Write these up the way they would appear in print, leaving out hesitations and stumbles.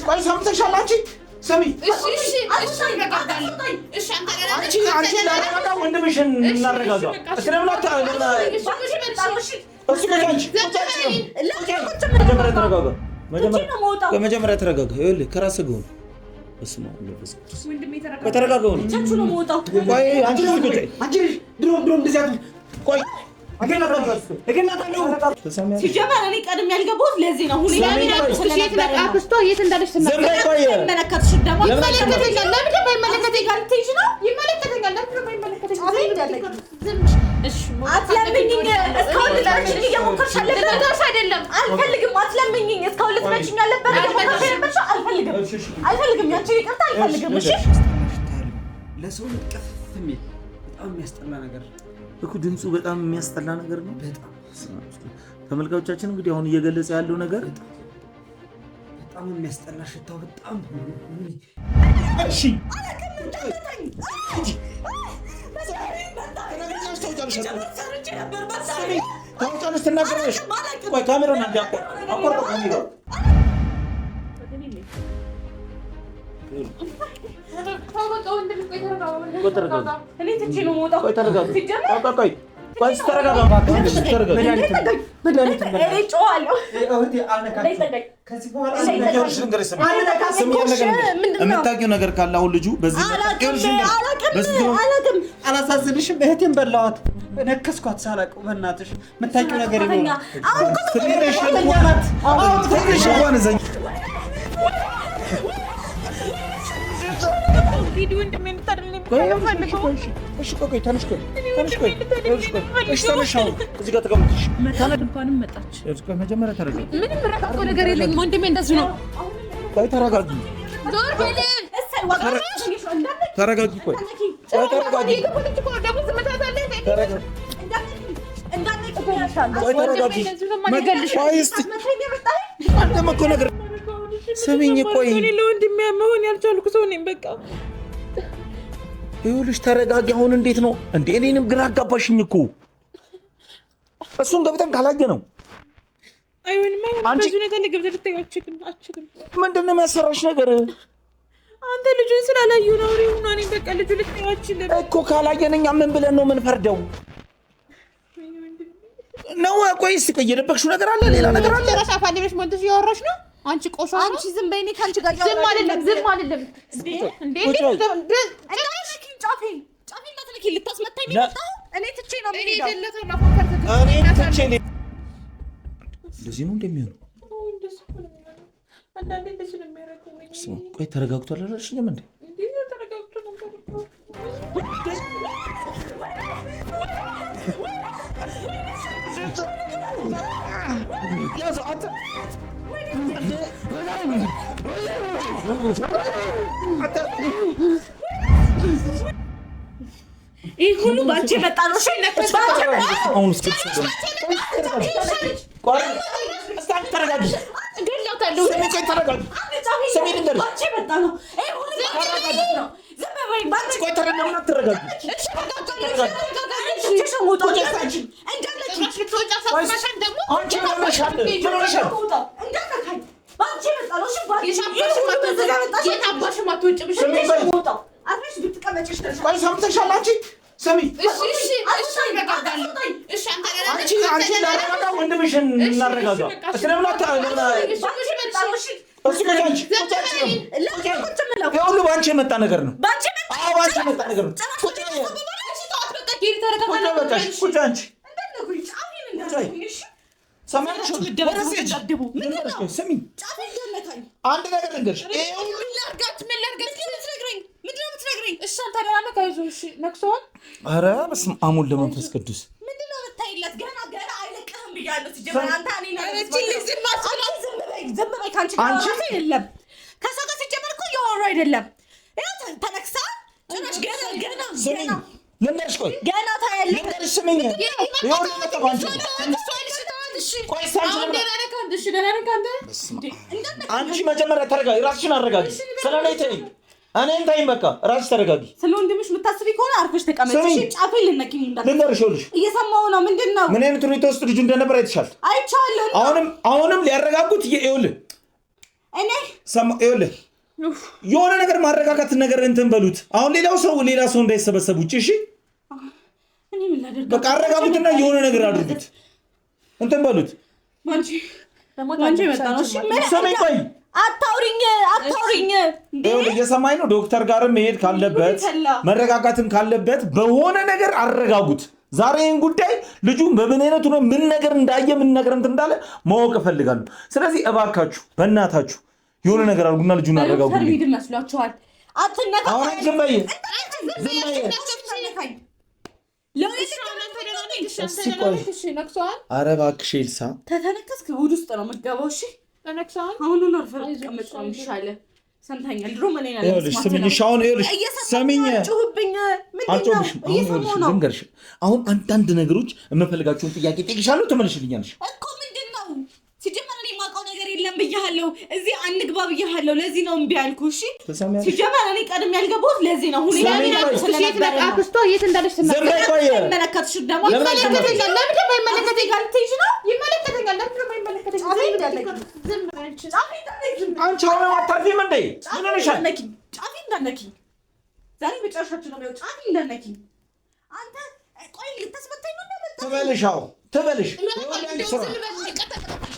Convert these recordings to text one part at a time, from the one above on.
ቆይ ሰምተሻል አንቺ ስሚ እሺ አንቺ ላረጋጋ ወንድምሽን እናረጋጋ እስለምናታ መጀመሪያ ተረጋጋ ይኸውልህ ከራስህ ጋር በስመ አብ ወልድ ወንድሜ ተረጋጋ ብቻችሁ ነው የምወጣው ቆይ አንቺ ድሮ እንደዚህ ቆይ ሲጀመር እኔ ቀድሜ ያልገባሁት ለዚህ ነው ሁሌ አክስቷ የት እንዳለች ትመለከትሽ ደግሞ ይመለከተኛል ለምን ደግሞ ይመለከተኛል ትይሽ ነው ይመለከተኛል ለምን ደግሞ ይመለከተኛል እሺ አትለምኝኝ እስካሁን ልጠርሽኝ እየሞከርሽ አለበት አይደለም አልፈልግም አትለምኝኝ እስካሁን ልትመጪኝ አለበት እየሞከርሽ አልፈልግም ያንቺ ይቅርታ አልፈልግም እሺ ለሰው ልትቀፍ የሚል በጣም የሚያስጠላ ነገር እኮ ድምፁ በጣም የሚያስጠላ ነገር ነው በጣም ተመልካቾቻችን እንግዲህ አሁን እየገለጸ ያለው ነገር በጣም የሚያስጠላ ሽታው በጣም እሺ የምታውቂው ነገር ካለ አሁን ልጁ በዚህ አላሳዝንሽም እህቴን በላዋት ነከስኳት ሳላውቀው በእናትሽ የምታውቂው ነገር ይኖራል ስሚኝ ቆይ ለወንድሜ መሆን ያልቻልኩ ሰው ነኝ በቃ ይኸውልሽ ተረጋጊ አሁን እንዴት ነው እንዴ እኔንም ግራ አጋባሽኝ እኮ እሱን ገብተን ካላየ ነው አይሆንም አንቺ ሁኔታ ለገብተህ ልትይው አትችልም ምንድነው የሚያሰራሽ ነገር አንተ ልጁን ስላላዩ ነው ሪውና እኔ በቃ ልጁ ልትይው አትችልም እኮ ካላየነኛ ምን ብለን ነው ምን ፈርደው ነው ቆይስ ከየደበክሽው ነገር አለ ሌላ ነገር አለ ራስ አፋልሽ ሞንተሽ ያወራሽ ነው አንቺ ቆሻ አንቺ ዝም በይኔ ካንቺ ጋር ዝም አይደለም እንዴ ጫፌ እንዳትልኪ ልታስመታኝ ነው እኔ ትቼ ነው እንደዚህ ነው እንደሚሆነው አንዳንዴ እንደዚህ ነው የሚያደርገው ቆይ ተረጋግቷል አላልሽኝም እንዴ ተረጋግቶ ነበር ይሄ ሁሉ ባንቺ መጣ ነው ሸነፈስ አሁን ተረጋጊ ገላታለሁ ተረጋጊ ሰሜን እንደር ባንቺ መጣ ነው ይሄ ሁሉ ባንቺ ነው ዝም በይ ባንቺ ቆይ ተረጋጊ ተረጋጊ ሰምተሻል አንቺ ስሚ አንቺ ላረጋጋ ወንድምሽን እናረጋጋ እስለምናታ ሁሉ በአንቺ የመጣ ነገር ነው በአንቺ የመጣ ነገር ነው ቁጭ አንቺ ሰማንሽ ስሚ አንድ ነገር ልንገርሽ ኧረ በስመ አብ ወወልድ ወመንፈስ ቅዱስ ምንድነው የምታይለት ገና አይለቅህም ብያለሁ ሲጀመር አንተ ዝም በይ ካንቺ ጋር አይደለም ከሰው ጋር ሲጀመር እኮ እያወሩ አይደለም ተነክሳ ጭራሽ ገና ልንገርሽ ቆይ ገና ታያለሽ ልንገርሽ ስሚኝ ይኸውልሽ አንቺ መጀመሪያ ተረጋጊ ራስሽን አረጋጊ ስለኔ ተይኝ እኔን ተይኝ በቃ ራስሽ ተረጋጊ ስለ ወንድምሽ የምታስቢ ከሆነ አርፈሽ ተቀመጪ እሺ ጫፌ ልነኪኝ ልንገርሽ ይኸውልሽ እየሰማሁ ነው ምንድነው ምን አይነት ሁኔታ ውስጥ ልጁ እንደነበር አይተሻል አይቻለሁ አሁንም ሊያረጋጉት ይኸውልህ እኔ ይኸውልህ የሆነ ነገር ማረጋጋት ነገር እንትን በሉት። አሁን ሌላ ሰው እንዳይሰበሰብ ውጪ። እሺ እኔ ምን ላደርግ? በቃ አረጋጉትና የሆነ ነገር አድርጉት። እንትን በሉት። ማንቺ መጣ ነው። እሺ ሰማይ ቆይ አታውሪኝ። እየሰማኝ ነው። ዶክተር ጋርም መሄድ ካለበት መረጋጋትም ካለበት በሆነ ነገር አረጋጉት። ዛሬ ይህን ጉዳይ ልጁ በምን አይነቱ ነው ምን ነገር እንዳየ ምን ነገር እንትን እንዳለ ማወቅ እፈልጋለሁ። ስለዚህ እባካችሁ በእናታችሁ የሆነ ነገር አድርጉና ልጁን አረጋጉ። ሰርቪድ መስሏችኋል? አትነካ። አሁን ዝም በይ። ኧረ እባክሽ ኤልሳ ተተነከስክ ጉድ ውስጥ ነው የምትገባው። እሺ አሁን ነው ተቀመጥ ነው የሚሻለው። ሰምተኛል። ድሮ ምን ይላል? ይኸውልሽ ስሚኝ፣ አሁን ይኸውልሽ ሰሚኝ አልጮህብሽም። ልንገርሽ አሁን አንዳንድ ነገሮች የምፈልጋቸውን ጥያቄ ጠይቅሻለሁ፣ ትመልሽልኛለሽ እኮ። ምንድን ነው ሲጀመር እኔ የማውቀው ነገር የለም ብያለሁ። እዚህ አንግባ ብያለሁ። ለዚህ ነው እምቢ አልኩህ። እሺ ሲጀመር እኔ ቀድሜ ያልገባሁት ለዚህ ነው። ሁኔታ አክስቷ የት እንዳለች መለከትሽ ደግሞ ይመለከተኛል። ለምን ደግሞ ይመለከተኛል? ጋር ልትይዥ ነው? ይመለከተኛል። ለምን ደግሞ ይመለከተኛል? አንቺ አሁን አታርፊም እንዴ? ምን ሆነሻል? ጫፊ እንዳነኪኝ ዛሬ መጨረሻችን ነው። ጫፊ እንዳነኪኝ አንተ ቆይ ልታስመታኝ ነው እንደመጣ ትበልሻው ትበልሽ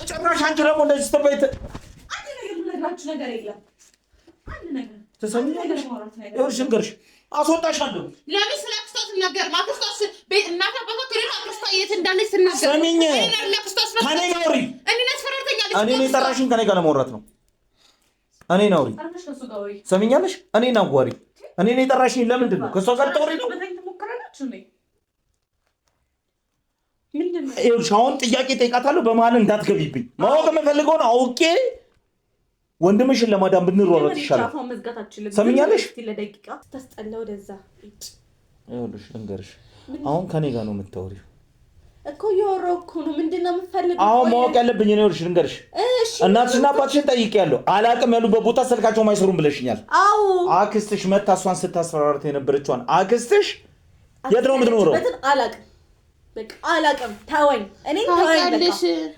ጭራሽ አንቺ ደግሞ እንደዚህ ስትበይት አንድ ነገር ልነግራችሁ ነገር የለም። አንድ ነገር ተሰሚኛለሽ? ይኸውልሽ እንገርሽ አስወጣሻለሁ። ለምን ስለ አክስቷ ትናገር? ማክስቷስ ቤት እናት አባቷ ከሌላ አክስቷ የት እንዳለች ትናገር። ሰሚኝ ከኔ ጋር አውሪ። እኔን አስፈራርተኛለች። እኔን የጠራሽኝ ከኔ ጋር ለማውራት ነው። እኔን አውሪ። ሰሚኛለሽ? እኔን አዋሪ። እኔን የጠራሽኝ ለምንድን ነው? ከእሷ ጋር ታውሪ ነው? ይኸውልሽ አሁን ጥያቄ ጠይቃታለሁ። በመሀል እንዳትገቢብኝ። ማወቅ የምፈልገውን አውቄ ወንድምሽን ለማዳን ብንሯሯጥ ይሻላል። ሰሚኛለሽ? ይኸውልሽ ልንገርሽ፣ አሁን ከኔ ጋር ነው የምታወሪው እኮ። እያወራሁ እኮ ነው። ምንድን ነው የምትፈልገው? አሁን ማወቅ ያለብኝ ነው። ይኸውልሽ ልንገርሽ፣ እናትሽና አባትሽን ጠይቄያለሁ። አላቅም ያሉበት ቦታ ስልካቸውም አይሰሩም ብለሽኛል። አዎ አክስትሽ መታ እሷን ስታስፈራራት የነበረችዋን አክስትሽ የት ነው የምትኖረው? አላቅም በቃ አላቅም። ተወኝ። እኔ ተወኝ።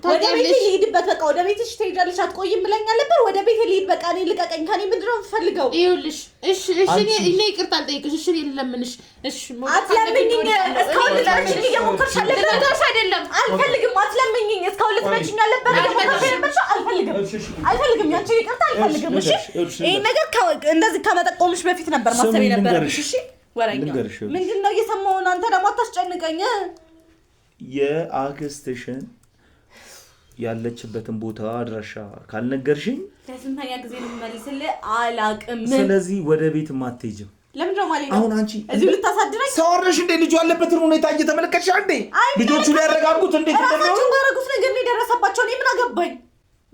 ወደ ቤቴ ልሂድበት። በቃ ወደ ቤትሽ ትሄጃለሽ። አትቆይም ብለኛል ነበር። ወደ ቤቴ ልሂድ። በቃ እኔ ልቀቀኝ። ከኔ ምንድን ነው የምትፈልገው? ይኸውልሽ እሺ እኔ ይቅርታ አልጠይቅሽ። እሺ እኔ ልለምንሽ። እሺ አትለምኝኝ። እስካሁን ልትመችኝ እየሞከርሽ አልነበረም? አይደለም አልፈልግም። አትለምኝኝ። እስካሁን ልትመችኝ አልነበረም? አልፈልግም። ያንቺ ይቅርታ አልፈልግም። እሺ ይሄን ነገር እንደዚህ ከመጠቆምሽ በፊት ነበር ማሰብ የነበረብሽ። እሺ ወራኛ ምንድን ነው እየሰማሁ ነው? አንተ ደግሞ አታስጨንቀኝ። የአክስትሽን ያለችበትን ቦታ አድራሻ ካልነገርሽኝ ለስንተኛ ጊዜ ነው የምመልስልህ? አላቅም። ስለዚህ ወደ ቤት አትሄጂም። ለምንድን ነው ማለት? አሁን አንቺ እዚሁ ልታሳድረኝ ሰው አይደለሽ እንዴ? ልጁ ያለበትን ሁኔታ እየተመለከትሽ አንዴ ልጆቹ ሊያረጋጉት እንዴ? ራሳቸው ባረጉት ነገር ነው የደረሰባቸው። እኔ ምን አገባኝ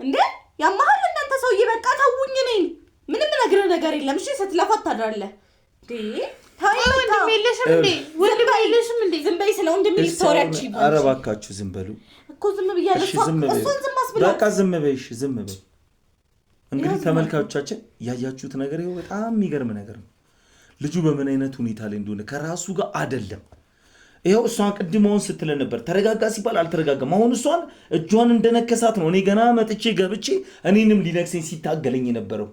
እንዴ? ያማሃል እናንተ ሰውዬ። በቃ ተውኝ። እኔ ምንም ነግረህ ነገር የለም። እሺ ስትለፋት ታድራለህ እንዴ? ወንድም የለሽም እንዴ? ዝም በይ። ስለ ወንድም ልታወሪያችሁ ይባል። ኧረ እባካችሁ ዝም በሉ እኮ። ዝም ብያለሁ። እሱን ዝም አስብላት። በቃ ዝም በይ። እሺ ዝም በይ። እንግዲህ ተመልካቾቻችን ያያችሁት ነገር ይኸው በጣም የሚገርም ነገር ነው። ልጁ በምን አይነት ሁኔታ ላይ እንደሆነ ከራሱ ጋር አይደለም። ይኸው እሷን ቅድመውን ስትለን ነበር ተረጋጋ ሲባል አልተረጋጋም። አሁን እሷን እጇን እንደነከሳት ነው እኔ ገና መጥቼ ገብቼ እኔንም ሊነክሰኝ ሲታገለኝ የነበረው።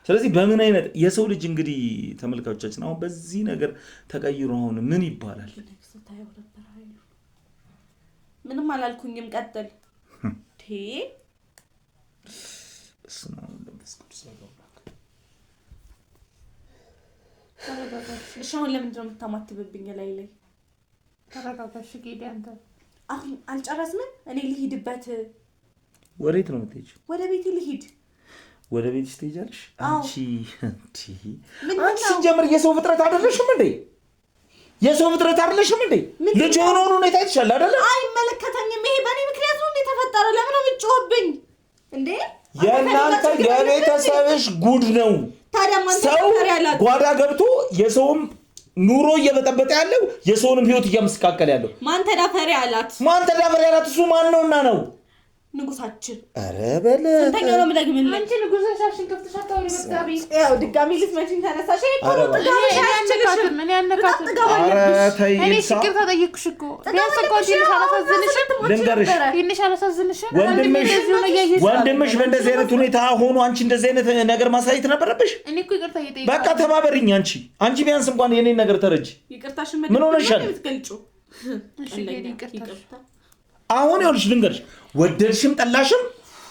ስለዚህ በምን አይነት የሰው ልጅ እንግዲህ ተመልካቾቻችን አሁን በዚህ ነገር ተቀይሮ አሁን ምን ይባላል? ምንም አላልኩኝም። ቀጥል። እሺ አሁን ለምንድን ነው የምታማትብብኝ ላይ? ተረጋጋሽ ጌዲ። አንተ አሁን አልጨረስንም። እኔ ልሂድበት። ወዴት ነው የምትሄጂው? ወደ ቤቴ ልሂድ። ወደ ቤትሽ ትሄጃለሽ? አንቺ ሲጀምር የሰው ፍጥረት አይደለሽም እንዴ? የሰው ፍጥረት አይደለሽም እንዴ? ልጅ የሆነውን ሁኔታ ይችላል አይደለ? አይመለከተኝም። ይሄ በእኔ ምክንያት ነው እንዴ ተፈጠረ? ለምን ነው የምትጮህብኝ እንዴ? የእናንተ የቤተሰብሽ ጉድ ነው። ታዲያ ማን ሰው ጓዳ ገብቶ የሰውም ኑሮ እየበጠበጠ ያለው የሰውንም ህይወት እያመሰቃቀለ ያለው ማን ተዳፈሪ አላት? ማን ተዳፈሪ አላት? እሱ ማን ነውና ነው? ንጉሳችን ኧረ በለ ስንተኛ ነው የምደግምልህ? አንቺ ንጉሳችን ከፍተሻታ ወይ መጋቢ ያው ድጋሚ ልትመጪኝ ተነሳሽ። ኧረ ምን ያነካት ኧረ ተይ እኔ ሽቅር ተጠየቅኩሽ እኮ ቢያንስ እንኳን ትንሽ አላሳዝንሽም? ልንገርሽ ትንሽ አላሳዝንሽም? ወንድምሽ በእንደዚህ አይነት ሁኔታ ሆኖ አንቺ እንደዚህ አይነት ነገር ማሳየት ነበረብሽ? እኔ እኮ ይቅርታ እየጠየቅኩ በቃ ተባበሪኝ። አንቺ ቢያንስ እንኳን የኔን ነገር ተረጂ። ይቅርታሽን ምን ሆነሻል? አሁን ይኸውልሽ ልንገርሽ፣ ወደድሽም ጠላሽም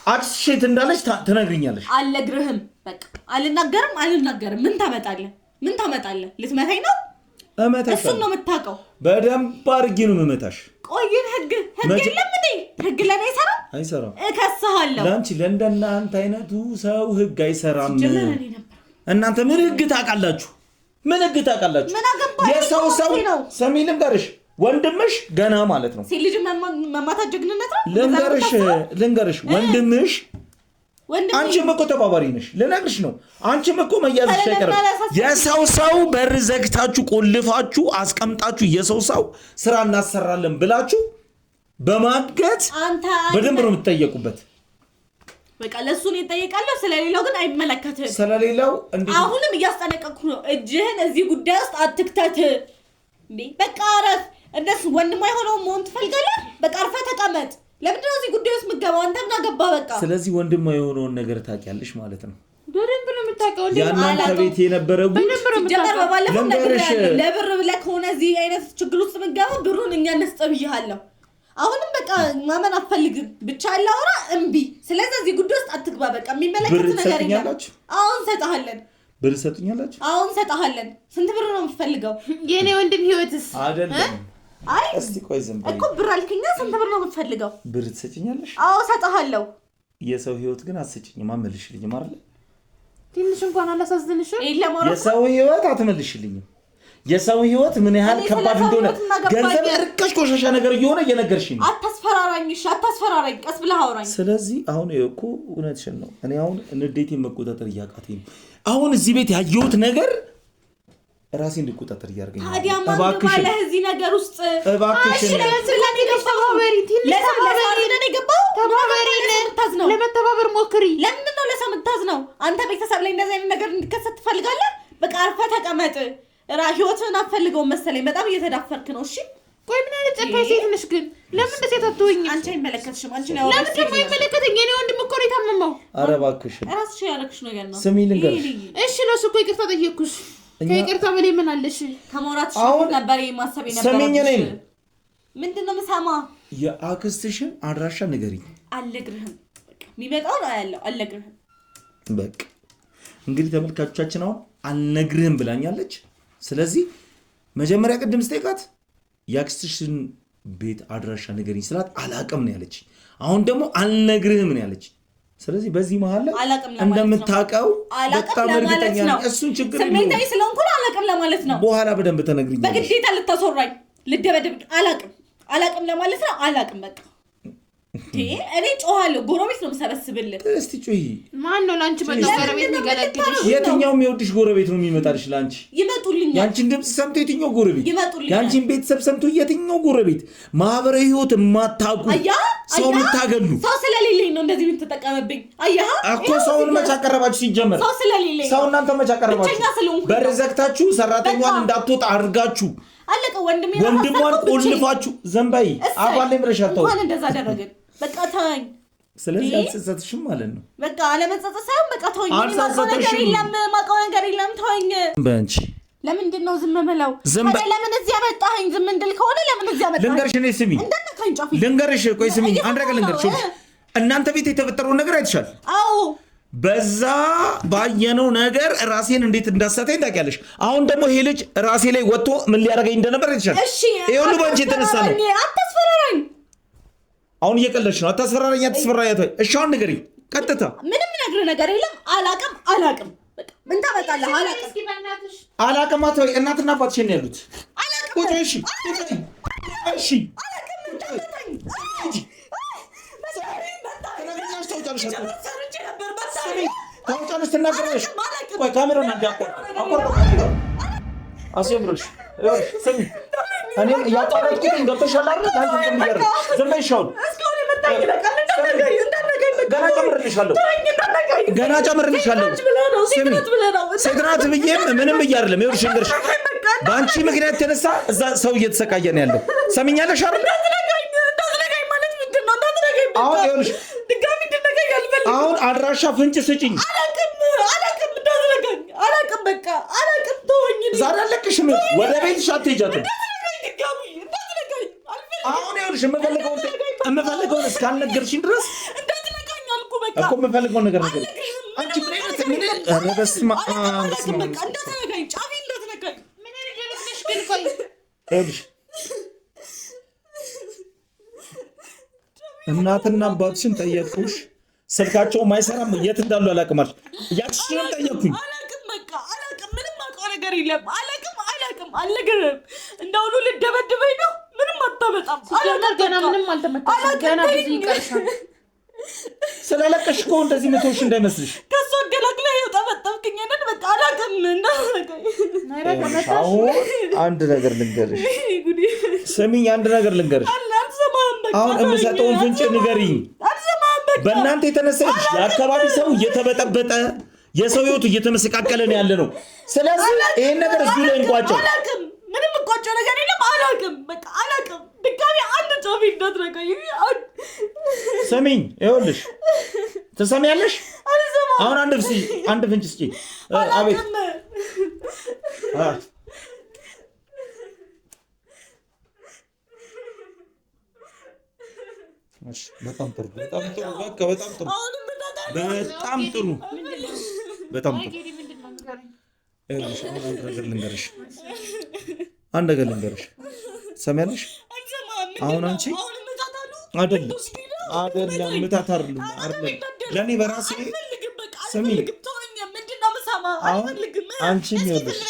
አክስሽ የት እንዳለች ትነግሪኛለሽ። አልነግርህም። በቃ አልናገርም። ምን ታመጣለህ? ልትመታኝ ነው? እመታሽ። እሱን ነው የምታውቀው። በደንብ አድርጌ ነው የምመታሽ። ቆይን ህግ የለም እንዴ? ህግ ለኔ አይሰራም። እከስሃለሁ። ለአንቺ ለእንደናንተ አይነቱ ሰው ህግ አይሰራም። እናንተ ምን ህግ ታውቃላችሁ? ምን አገባኝ? የሰው ሰሚ ልንገርሽ፣ ወንድምሽ ገና ማለት ነው ሲል ልጅ መማታት ጀግንነት ነው። ልንገርሽ ወንድምሽ አንቺም እኮ ተባባሪ ነሽ። ልነግርሽ ነው አንቺም እኮ መያዝሽ አይቀርም። የሰው በር ዘግታችሁ ቆልፋችሁ አስቀምጣችሁ የሰው ስራ እናሰራለን ብላችሁ በማገት በደንብ ነው የምትጠየቁበት። በቃ ለሱ ነው ይጠየቃለሁ። ስለሌላው ግን አይመለከትም። ስለሌላው አሁንም እያስጠነቀቅኩ ነው። እጅህን እዚህ ጉዳይ ውስጥ አትክተት። እንዴ በቃ አረፍ። እንደሱ ወንድም አይሆነው መሆን ትፈልጋለህ? በቃ አርፈህ ተቀመጥ። ለምንድን ነው እዚህ ጉዳይ ውስጥ የምትገባው? አንተ ምን አገባ? በቃ ስለዚህ ወንድም የሆነውን ነገር ታውቂያለሽ ማለት ነው። በደንብ ነው የምታውቀው። ያናንተ ቤት የነበረው ጀመር በባለፈው ነገር ለብር ብለህ ከሆነ እዚህ አይነት ችግር ውስጥ የምትገባው ብሩን እኛ እንስጥህ ብዬሃለሁ። አሁንም በቃ ማመን አትፈልግም። ብቻ አላወራ እምቢ። ስለዚህ እዚህ ጉዳይ ውስጥ አትግባ። በቃ የሚመለከት ነገር የለም። አሁን ሰጣሃለን። ብር ሰጥኛላችሁ? አሁን ሰጣሃለን። ስንት ብር ነው የምትፈልገው? የኔ ወንድም ህይወትስ አይደለም። አይ እስቲ ቆይ ዝም በይ እኮ ብር አልከኛ። ስንት ብር ነው የምትፈልገው? ብር ትሰጪኛለሽ? አዎ ሰጣሃለሁ። የሰው ህይወት ግን አትሰጪኝም። አትመልሽልኝም አይደል? ትንሽ እንኳን አላሳዝንሽም? የሰው ህይወት አትመልሽልኝም። የሰው ህይወት ምን ያህል ከባድ እንደሆነ ገንዘብ ርካሽ ቆሻሻ ነገር እየሆነ እየነገርሽኝ ነው። አታስፈራራኝ። እሺ አታስፈራራኝ። ቀስ ብለህ አውራኝ። ስለዚህ አሁን እኮ እውነትሽን ነው። እኔ አሁን ንዴቴን መቆጣጠር እያቃተኝ ነው። አሁን እዚህ ቤት ያየሁት ነገር ራሴ እንድቆጣጠር እያደረገኝ ነው። ታዲያ ማን ባለ እዚህ ነገር ውስጥ እባክሽን ለመተባበር ሞክሪ። ለምንድን ነው ለሰው የምታዝነው? አንተ ቤተሰብ ላይ እንደዚህ አይነት ነገር እንዲከሰት ትፈልጋለህ? በቃ አርፈህ ተቀመጥ። ህይወትን አትፈልገውም መሰለኝ። በጣም እየተዳፈርክ ነው። እሺ ቆይ ምን አይነት ጨካኝ ሴት ነሽ ግን? ለምን እንደዚህ አትወኝም? አንቺ አይመለከትሽም። አንቺ ነው ለምን የማይመለከተኝ? የኔ ወንድም እኮ ነው የታመመው። ኧረ እባክሽን ራስሽ ያደረግሽ ነው ያልነው። ስሚ ልንገርሽ። እሺ ለሱ እኮ ይቅርታ ጠየቅኩሽ። ከይቅርታ በላይ ምን አለሽ? ከሞራትሽ ነበር የማሰብ የነበረው። ስሚኝ ነኝ። ምንድነው የምሰማ? የአክስትሽን አድራሻ ንገሪኝ። አልነግርህም። በቃ የሚመጣው ነው ያለው። አልነግርህም። በቃ እንግዲህ ተመልካቾቻችን አሁን አልነግርህም ብላኛለች። ስለዚህ መጀመሪያ ቅድም ስጠይቃት የአክስትሽን ቤት አድራሻ ንገሪኝ ስላት አላቅም ነው ያለች። አሁን ደግሞ አልነግርህም ነው ያለች። ስለዚህ በዚህ መሀል ላይ እንደምታውቀው በጣም እርግጠኛ ነኝ። እሱን ችግር ነው ስሜታዊ ስለሆንኩ አላቅም ለማለት ነው። በኋላ በደንብ ተነግሪኛለሽ። በግዴታ ልታስወራኝ ልደበደብ አላቅም ለማለት ነው። አላቅም በቃ እኔ ጮሃለሁ። ጎረቤት ነው የምሰበስብልህ። እስቲ ጮሂ። ማን ነው ላንቺ መጣው ጎረቤት የሚገለግልሽ? የትኛው የሚወድሽ ጎረቤት ነው የሚመጣልሽ ላንቺ? ይመጡልኛል። ያንቺን ድምጽ ሰምቶ የትኛው ጎረቤት ይመጡልኛል? ያንቺን ቤተሰብ ሰምቶ የትኛው ጎረቤት? ማህበራዊ ህይወት የማታውቁ ሰው የምታገሉ ሰው ስለሌለኝ ነው እንደዚህ የምትጠቀምብኝ። አያህ እኮ ሰውን መች አቀረባችሁ? ሲጀመር ሰው ስለሌለኝ ሰው እናንተ መች አቀረባችሁ? በር ዘግታችሁ ሰራተኛዋን እንዳትወጣ አድርጋችሁ አለቀ። ወንድሟን ቆልፋችሁ ዘንባይ አባሌ ምረሻታው እንኳን እንደዛ አደረግን። በቃ ተወኝ። ስለዚህ አልጸጸትሽም ማለት ነው? በቃ አለመጸጸት ሳይሆን በቃ ተወኝ። ማውቀው ነገር የለም ተወኝ። በእንቺ ለምንድን ነው ዝም የምለው? ለምን እዚህ ያመጣኸኝ? ዝም እንድል ከሆነ ለምን እዚህ ያመጣኸኝ? ልንገርሽ፣ እኔ ስሚ ልንገርሽ፣ ቆይ ስሚኝ፣ አንድ ነገር ልንገርሽ። እናንተ ቤት የተፈጠረውን ነገር አይተሻል? አዎ። በዛ ባየነው ነገር ራሴን እንዴት እንዳሳተኝ ታውቂያለሽ። አሁን ደግሞ ይሄ ልጅ ራሴ ላይ ወጥቶ ምን ሊያደርገኝ እንደነበር አይተሻል? ይሄ ሁሉ ባንቺ የተነሳ ነው። አታስፈራራኝ። አሁን እየቀለድሽ ነው። አታስፈራራኝ። እሺ አሁን ንገሪኝ ቀጥታ። ምንም ነገር የለም። አላቅም። በቃ ምን ታመጣለህ? አላቅም አትበይ። እናትና አባትሽን ያሉት ቁጭ። እሺ ታውጫለሽ፣ ትናገራለሽ። ቆይ ካሜራውን አስጀምሮሽ ስሚ፣ እኔም እያጣራችሁኝ ገብተሻል አይደል? ዝም በይ። ገና ጨምርልሻለሁ። ሴት ናት ብዬም ምንም ብዬ አይደለም። ይኸውልሽ እንግዲህ በአንቺ ምክንያት የተነሳ እዛ ሰው እየተሰቃየ ነው ያለው። ሰሚኛለሽ አይደል? አሁን ይኸውልሽ አሁን አድራሻ ፍንጭ ስጪኝ። አላቅም ተወኝ። ዛሬ አለቅሽም። ወደ ቤትሽ አትሄጃትም። አሁን ይኸውልሽ የምፈልገውን እስካልነገርሽኝ ድረስ እኮ የምፈልገውን ነገር ነገር አንቺ ምን አይነት ምን ኧረ በስመ አብ እናትና አባትሽን ጠየቅኩሽ። ስልካቸውም አይሰራም። የት እንዳሉ አላውቅም አልሽ። ያችሽንም ጠየቅኩኝ። አላውቅም። ምንም አውቀው ነገር የለም። አላውቅም። አልነገርም። እንደውሉ ልደበድበኝ ነው። ምንም አታመጣም። ገና ምንም አልተመጣም። ገና ብዙ ይቀርሻል። ስለለቀሽ እኮ እንደዚህ መቶሽ እንዳይመስልሽ። ከሱ አገላግላ የወጣበጠብክኝ ነን። በቃ አላውቅም። አሁን አንድ ነገር ልንገርሽ። ስሚኝ፣ አንድ ነገር ልንገርሽ። አሁን የምሰጠውን ፍንጭ ንገሪኝ። በእናንተ የተነሳ የአካባቢ ሰው እየተበጠበጠ የሰው ህይወቱ እየተመሰቃቀለ ነው ያለ ነው። ስለዚህ ይሄን ነገር እዚሁ ላይ እንቋጨው። ምንም እንቋጨው ነገር የለም። አላውቅም። ድጋሚ አንድ ጮፊ እንዳትነካኝ። ስሚኝ፣ ይኸውልሽ ትሰሚያለሽ? አሁን አንድ ፍንጭ ስጪ። አቤት። በጣም ጥሩ። አንድ ነገር ልንገርሽ። ትሰሚያለሽ? አሁን አንቺ አይደለም ምታት አይደለም ለእኔ በራሴ ስሚ። አንቺ ይኸውልሽ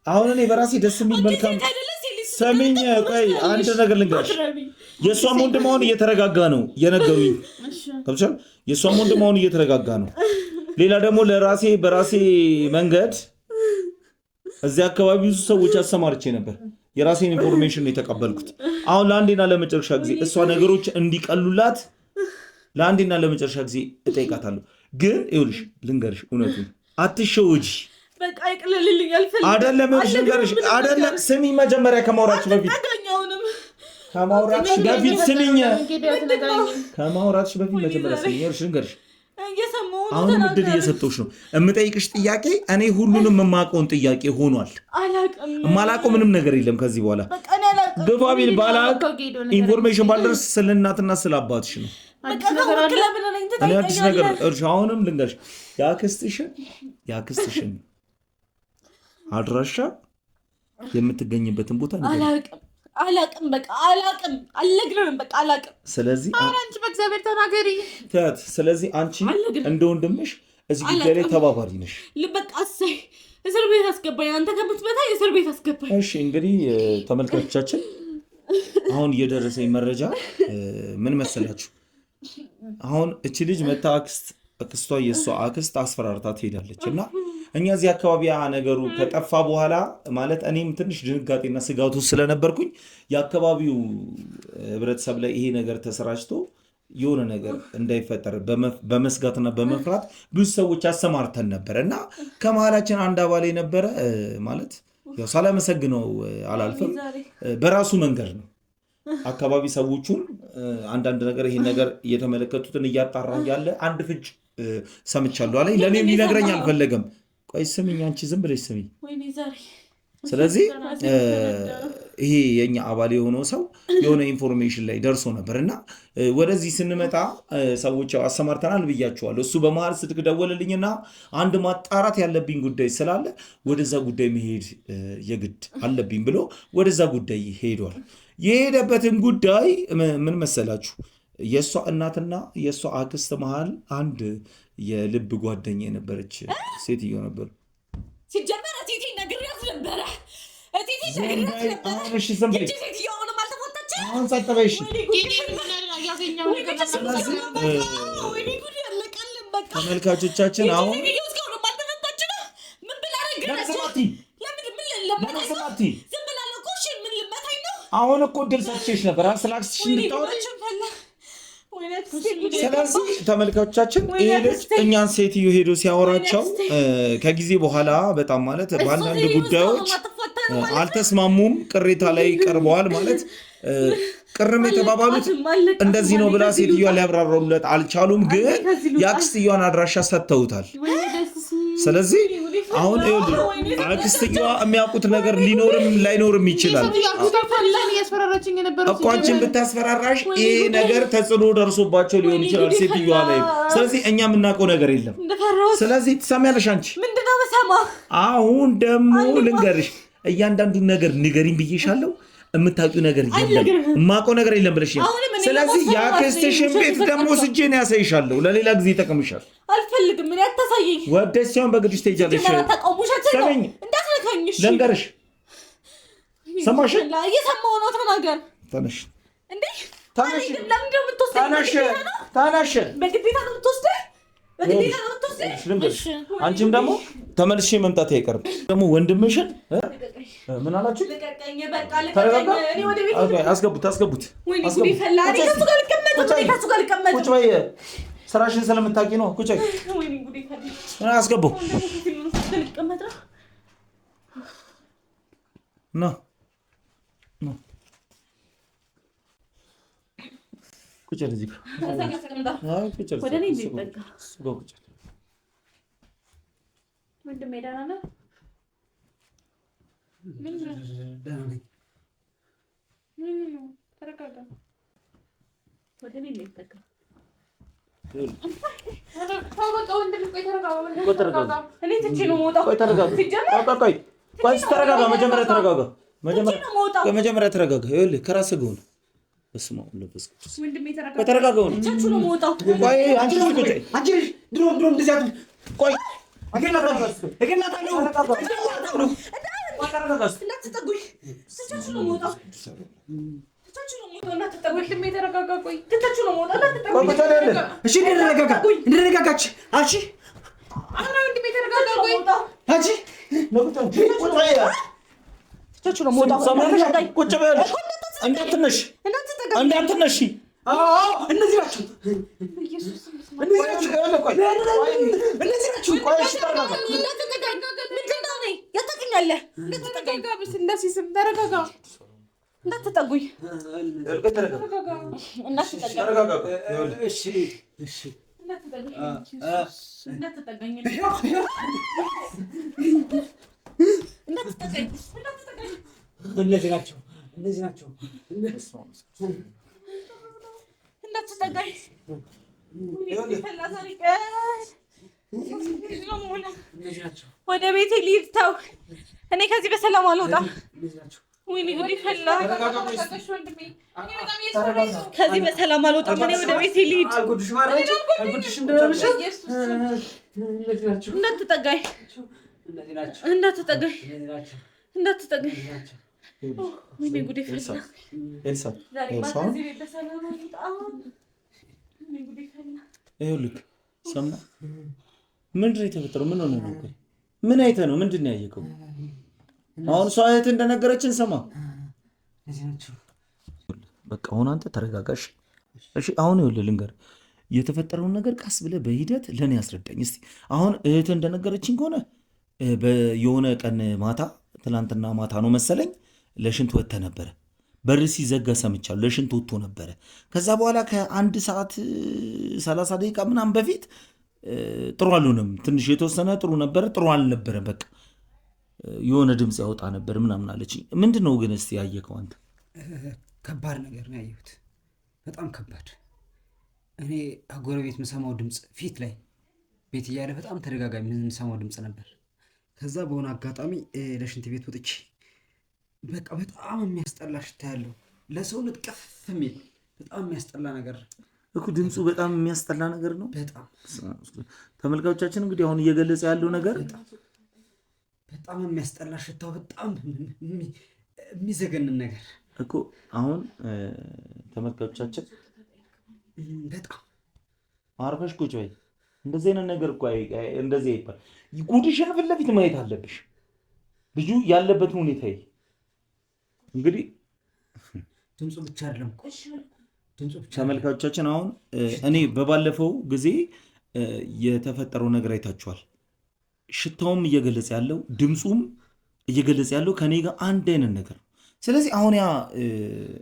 አሁን እኔ በራሴ ደስ የሚል መልካም ሰሚኝ። ቆይ አንድ ነገር ልንገርሽ። የእሷም ወንድም አሁን እየተረጋጋ ነው የነገሩኝ። ከብቻል የእሷም ወንድም አሁን እየተረጋጋ ነው። ሌላ ደግሞ በራሴ መንገድ እዚህ አካባቢ ብዙ ሰዎች አሰማርቼ ነበር። የራሴን ኢንፎርሜሽን ነው የተቀበልኩት። አሁን ለአንዴና ለመጨረሻ ጊዜ እሷ ነገሮች እንዲቀሉላት ለአንዴና ለመጨረሻ ጊዜ እጠይቃታለሁ። ግን ይኸውልሽ ልንገርሽ፣ እውነቱን አትሸውጂ። በቃ ይቅልልልኝ። አይደለም ልንገርሽ፣ አይደለም ስሚ፣ መጀመሪያ ከማውራትሽ በፊት መጀመሪያ ስሚ። ልንገርሽ አሁን እድል እየሰጠሁሽ ነው። የምጠይቅሽ ጥያቄ እኔ ሁሉንም የማውቀውን ጥያቄ ሆኗል። የማላውቀው ምንም ነገር የለም ከዚህ በኋላ። ግፋ ቢል ባላውቅ ኢንፎርሜሽን ባልደርስ ስለ እናትና ስለ አባትሽ ነው። እኔ አዲስ ነገር አሁንም ልንገርሽ፣ የአክስትሽን አድራሻ የምትገኝበትን ቦታ አላቅም። አልነግርህም። በቃ አላቅም። ስለዚህ አንቺ በእግዚአብሔር ተናገሪ። ስለዚህ አንቺ እንደ ወንድምሽ እዚህ ጉዳይ ላይ ተባባሪ ነሽ። በቃ እስር ቤት አስገባኝ። አንተ ከምትመታ እስር ቤት አስገባኝ። እሺ እንግዲህ ተመልካቾቻችን አሁን እየደረሰኝ መረጃ ምን መሰላችሁ? አሁን እቺ ልጅ መታ አክስቷ የእሷ አክስት አስፈራርታ ትሄዳለች እና እኛ እዚህ አካባቢ ነገሩ ከጠፋ በኋላ ማለት እኔም ትንሽ ድንጋጤና ስጋቱ ስለነበርኩኝ የአካባቢው ህብረተሰብ ላይ ይሄ ነገር ተሰራጭቶ የሆነ ነገር እንዳይፈጠር በመስጋትና በመፍራት ብዙ ሰዎች አሰማርተን ነበር እና ከመሀላችን አንድ አባል ነበረ ማለት ያው ሳላመሰግነው አላልፍም። በራሱ መንገድ ነው አካባቢ ሰዎቹን አንዳንድ ነገር ይሄን ነገር እየተመለከቱትን እያጣራ ያለ አንድ ፍንጭ ሰምቻለሁ አለኝ። ለእኔም ሊነግረኝ አልፈለገም። ቆይ ስሚኝ፣ አንቺ ዝም ብለሽ ስሚኝ። ስለዚህ ይሄ የኛ አባል የሆነው ሰው የሆነ ኢንፎርሜሽን ላይ ደርሶ ነበር እና ወደዚህ ስንመጣ ሰዎች አሰማርተናል ብያቸዋለሁ። እሱ በመሀል ስልክ ደወለልኝና አንድ ማጣራት ያለብኝ ጉዳይ ስላለ ወደዛ ጉዳይ መሄድ የግድ አለብኝ ብሎ ወደዛ ጉዳይ ሄዷል። የሄደበትን ጉዳይ ምን መሰላችሁ? የእሷ እናትና የእሷ አክስት መሀል አንድ የልብ ጓደኛ የነበረች ሴትዮ ነበሩ። ሲጀመር እቴቴ ነግሬያት ነበረ። ተመልካቾቻችን አሁን አሁን እኮ ድል ሰጥቼሽ ነበር ስለ አክስትሽ እንድታወሪ። ስለዚህ ተመልካቾቻችን ይሄ ልጅ እኛን ሴትዮ ሄዶ ሲያወራቸው ከጊዜ በኋላ በጣም ማለት በአንዳንድ ጉዳዮች አልተስማሙም፣ ቅሬታ ላይ ቀርበዋል ማለት ቅርም የተባባሉት እንደዚህ ነው ብላ ሴትዮዋ ሊያብራሩለት አልቻሉም፣ ግን የአክስትየዋን አድራሻ ሰጥተውታል። ስለዚህ አሁን አክስትየዋ የሚያውቁት ነገር ሊኖርም ላይኖርም ይችላል እኮ አንቺን ብታስፈራራሽ ይሄ ነገር ተጽዕኖ ደርሶባቸው ሊሆን ይችላል ሴትዮዋ ላይ። ስለዚህ እኛ የምናውቀው ነገር የለም። ስለዚህ ትሰሚያለሽ አንቺ አሁን ደግሞ ልንገርሽ እያንዳንዱን ነገር ንገሪኝ ብዬሻለሁ። የምታውቂው ነገር የለም፣ የማውቀው ነገር የለም ብለሽ። ስለዚህ የአክስትሽን ቤት ደግሞ ስጄን ያሳይሻለሁ፣ ለሌላ ጊዜ ይጠቅምሻል። አልፈልግም፣ እኔ አታሳየኝ። ወደሽ ሲሆን በግድሽ ትሄጃለሽ። ሰማኝ፣ ልንገርሽ። ሰማሽ? እየሰማሁ ነው። ተናገር። ተነሽ እንዴ! ተነሽ፣ ተነሽ፣ ተነሽ። በግዴታ ነው የምትወስደኝ? አንቺም ደግሞ ተመልሼ መምጣት አይቀርም። ደግሞ ወንድምሽን ምን አላችሁ? አስገቡት። ቁጭ በይ፣ ስራሽን ስለምታውቂ ነው። ቁጭ በይ፣ አስገቡ ና ቁጭ እዚህ መጀመሪያ ተረጋጋ። ይኸውልህ ከራስህ ጋር ነው። በስመ አብ ወወልድ ወመንፈስ ቅዱስ። ተረጋጋው። ቆይ አንቺ ድሮ እንደዚህ አትል። ቆይ እንዳትነሽ እነዚህ ናቸው። እነዚህ ናቸው። ወደ ቤቴ ልሂድ። ተው፣ እኔ ከዚህ በሰላም አልወጣም። ወይኔ ጉዴ ፈላ። ከዚህ በሰላም አልወጣም። እኔ ወደ ቤቴ ልሂድ። እንዳትጠጋኝ። ወይኔ ጉዴ ፈላ። ይኸውልህ ሰማ፣ ምንድን ነው የተፈጠረው? ምን ሆነ ነው? ምን አይተህ ነው? ምንድን ነው ያየኸው? አሁን እሷ እህትህ እንደነገረችን ሰማ። በቃ አሁን አንተ ተረጋጋሽ እሺ? አሁን ይኸውልህ ልንገርህ፣ የተፈጠረውን ነገር ቀስ ብለህ በሂደት ለእኔ ያስረዳኝ እስኪ። አሁን እህትህ እንደነገረችን ከሆነ የሆነ ቀን ማታ፣ ትናንትና ማታ ነው መሰለኝ፣ ለሽንት ወጥተህ ነበረ። በር ሲዘጋ ሰምቻለሁ። ለሽንት ወጥቶ ነበረ። ከዛ በኋላ ከ1 ሰዓት 30 ደቂቃ ምናምን በፊት ጥሩ አልሆነም። ትንሽ የተወሰነ ጥሩ ነበረ፣ ጥሩ አልነበረ። በቃ የሆነ ድምፅ ያወጣ ነበር ምናምን አለች። ምንድን ነው ግን እስቲ ያየከው አንተ? ከባድ ነገር ነው ያየሁት፣ በጣም ከባድ። እኔ ከጎረቤት የምሰማው ድምፅ ፊት ላይ ቤት እያለ በጣም ተደጋጋሚ የምሰማው ድምፅ ነበር። ከዛ በሆነ አጋጣሚ ለሽንት ቤት ወጥቼ በቃ በጣም የሚያስጠላ ሽታ ያለው ለሰውነት ቀፍ የሚል በጣም የሚያስጠላ ነገር እኮ ድምፁ በጣም የሚያስጠላ ነገር ነው። በጣም ተመልካቾቻችን እንግዲህ አሁን እየገለጸ ያለው ነገር በጣም የሚያስጠላ ሽታው፣ በጣም የሚዘገንን ነገር እኮ አሁን ተመልካቾቻችን በጣም አርፈሽ ቁጭ በይ። እንደዚህ አይነት ነገር እኮ እንደዚህ ይባል። ጉድሽን ፊት ለፊት ማየት አለብሽ። ልጁ ያለበትን ሁኔታ እንግዲህ ድምፁ ብቻ አይደለም ተመልካቾቻችን አሁን እኔ በባለፈው ጊዜ የተፈጠረው ነገር አይታችኋል። ሽታውም እየገለጸ ያለው ድምፁም እየገለጸ ያለው ከኔ ጋር አንድ አይነት ነገር ነው። ስለዚህ አሁን ያ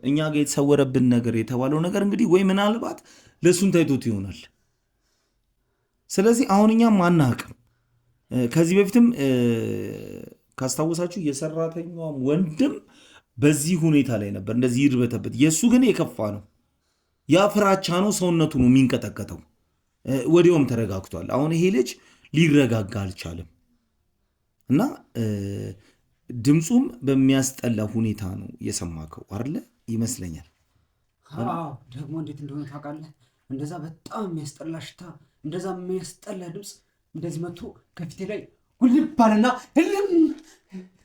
እኛ ጋር የተሰወረብን ነገር የተባለው ነገር እንግዲህ ወይ ምናልባት ለእሱም ታይቶት ይሆናል። ስለዚህ አሁን እኛም አናውቅም። ከዚህ በፊትም ካስታወሳችሁ የሰራተኛዋም ወንድም በዚህ ሁኔታ ላይ ነበር፣ እንደዚህ ይርበተበት። የእሱ ግን የከፋ ነው። ያ ፍራቻ ነው፣ ሰውነቱ ነው የሚንቀጠቀጠው። ወዲያውም ተረጋግቷል። አሁን ይሄ ልጅ ሊረጋጋ አልቻለም እና ድምፁም በሚያስጠላ ሁኔታ ነው የሰማከው አይደለ? ይመስለኛል። ደግሞ እንዴት እንደሆነ ታውቃለህ? እንደዛ በጣም የሚያስጠላ ሽታ፣ እንደዛ የሚያስጠላ ድምፅ እንደዚህ መጥቶ ከፊቴ ላይ ሁልም ባለና ህልም።